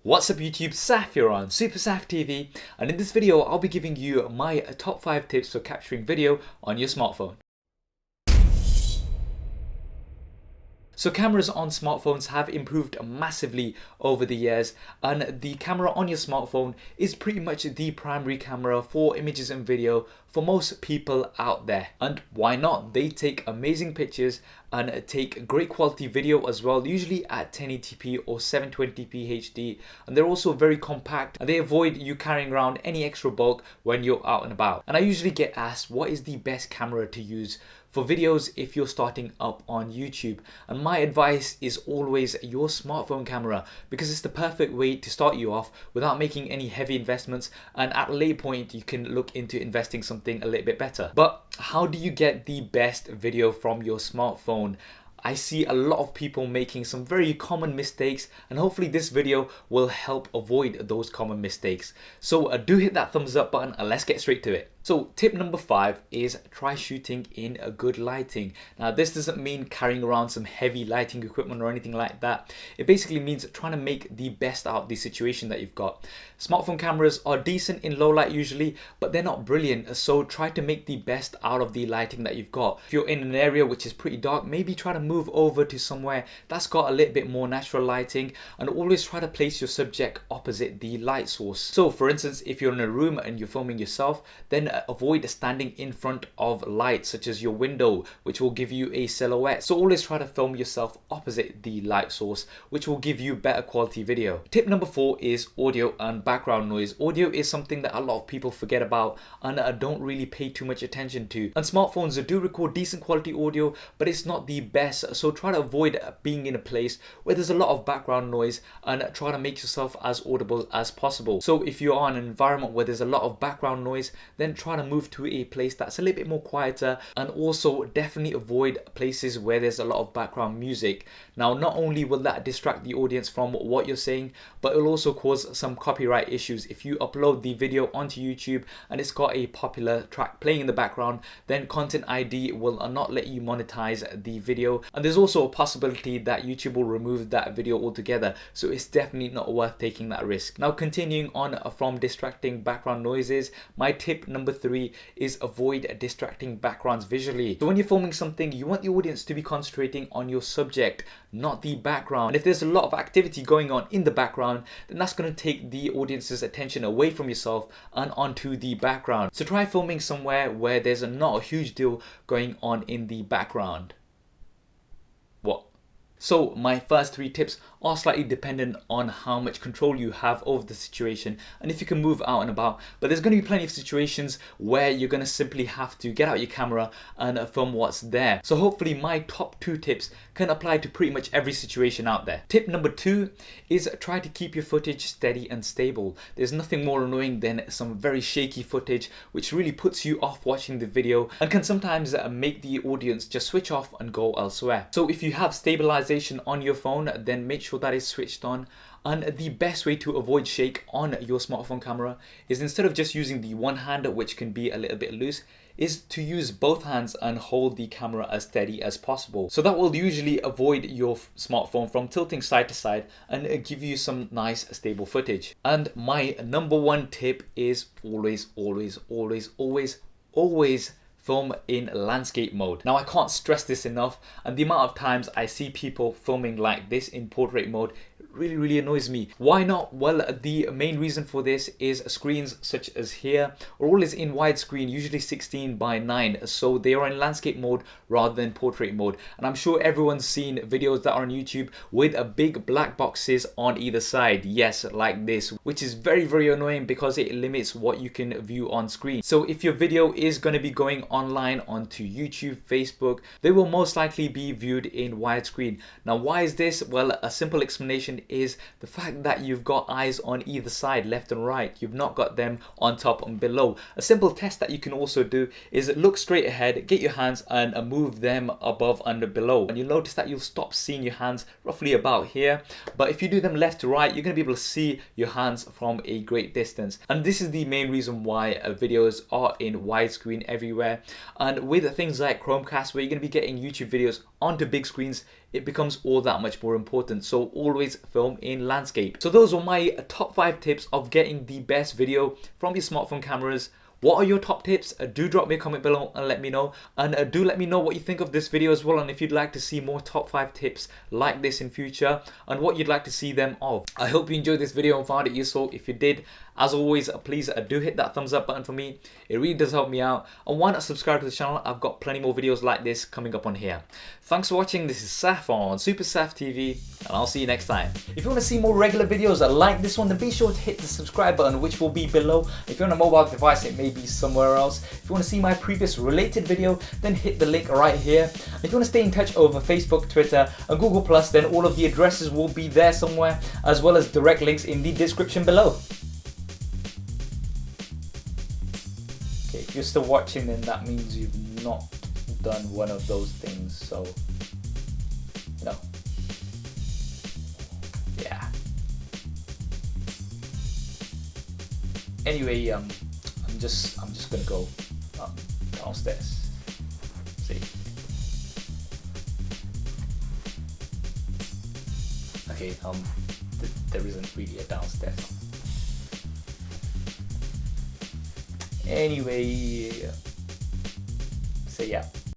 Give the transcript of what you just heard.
What's up YouTube, Saf here on Super Saf TV, and in this video I'll be giving you my top 5 tips for capturing video on your smartphone. So cameras on smartphones have improved massively over the years, and the camera on your smartphone is pretty much the primary camera for images and video for most people out there. And why not? They take amazing pictures and take great quality video as well, usually at 1080p or 720p HD, and they're also very compact and they avoid you carrying around any extra bulk when you're out and about. And I usually get asked what is the best camera to use for videos if you're starting up on YouTube, and my advice is always your smartphone camera, because it's the perfect way to start you off without making any heavy investments, and at a later point you can look into investing something a little bit better. But how do you get the best video from your smartphone? I see a lot of people making some very common mistakes, and hopefully this video will help avoid those common mistakes. So do hit that thumbs up button and let's get straight to it. So tip number 5 is try shooting in a good lighting. Now this doesn't mean carrying around some heavy lighting equipment or anything like that. It basically means trying to make the best out of the situation that you've got. Smartphone cameras are decent in low light usually, but they're not brilliant, so try to make the best out of the lighting that you've got. If you're in an area which is pretty dark, maybe try to move over to somewhere that's got a little bit more natural lighting, and always try to place your subject opposite the light source. So for instance, if you're in a room and you're filming yourself, then avoid standing in front of lights such as your window, which will give you a silhouette. So always try to film yourself opposite the light source, which will give you better quality video. Tip number 4 is audio and background noise. Audio is something that a lot of people forget about and don't really pay too much attention to. And smartphones do record decent quality audio, but it's not the best. So try to avoid being in a place where there's a lot of background noise and try to make yourself as audible as possible. So if you are in an environment where there's a lot of background noise, then try to move to a place that's a little bit more quieter, and also definitely avoid places where there's a lot of background music. Now not only will that distract the audience from what you're saying, but it'll also cause some copyright issues. If you upload the video onto YouTube and it's got a popular track playing in the background, then Content ID will not let you monetize the video, and there's also a possibility that YouTube will remove that video altogether, so it's definitely not worth taking that risk. Now continuing on from distracting background noises, my tip number 3 is avoid distracting backgrounds visually. So when you're filming something, you want the audience to be concentrating on your subject, not the background. And if there's a lot of activity going on in the background, then that's going to take the audience's attention away from yourself and onto the background. So try filming somewhere where there's not a huge deal going on in the background. What? So my first 3 tips are slightly dependent on how much control you have over the situation and if you can move out and about, but there's going to be plenty of situations where you're going to simply have to get out your camera and film what's there. So hopefully my top 2 tips can apply to pretty much every situation out there. Tip number 2 is try to keep your footage steady and stable. There's nothing more annoying than some very shaky footage which really puts you off watching the video and can sometimes make the audience just switch off and go elsewhere. So if you have stabilization on your phone, then make sure that is switched on. And the best way to avoid shake on your smartphone camera is, instead of just using the one hand, which can be a little bit loose, is to use both hands and hold the camera as steady as possible. So that will usually avoid your smartphone from tilting side to side and give you some nice stable footage. And my number 1 tip is always film in landscape mode. Now I can't stress this enough, and the amount of times I see people filming like this in portrait mode really annoys me. Why not? Well, the main reason for this is screens such as here are always in widescreen, usually 16:9, so they are in landscape mode rather than portrait mode. And I'm sure everyone's seen videos that are on YouTube with a big black boxes on either side, yes, like this, which is very annoying because it limits what you can view on screen. So if your video is going to be going online onto YouTube, Facebook, they will most likely be viewed in widescreen. Now why is this? Well, a simple explanation is the fact that you've got eyes on either side, left and right. You've not got them on top and below. A simple test that you can also do is look straight ahead, get your hands and move them above and below, and you'll notice that you'll stop seeing your hands roughly about here. But if you do them left to right, you're going to be able to see your hands from a great distance. And this is the main reason why videos are in widescreen everywhere. And with things like Chromecast, where you're going to be getting YouTube videos onto big screens, it becomes all that much more important. So always film in landscape. So those were my top 5 tips of getting the best video from your smartphone cameras. What are your top tips? Do drop me a comment below and let me know. And do let me know what you think of this video as well, and if you'd like to see more top 5 tips like this in future and what you'd like to see them of. I hope you enjoyed this video and found it useful. If you did, as always, please do hit that thumbs up button for me. It really does help me out. And why not subscribe to the channel? I've got plenty more videos like this coming up on here. Thanks for watching. This is Saf on Super Saf TV, and I'll see you next time. If you want to see more regular videos like this one, then be sure to hit the subscribe button, which will be below. If you're on a mobile device, it may be somewhere else. If you want to see my previous related video, then hit the link right here. If you want to stay in touch over Facebook, Twitter, and Google+, then all of the addresses will be there somewhere, as well as direct links in the description below. Okay, if you're still watching, then that means you've not done one of those things, so no. Yeah. Anyway, I'm just gonna go downstairs. See. Okay, there isn't really a downstairs. Anyway, so yeah.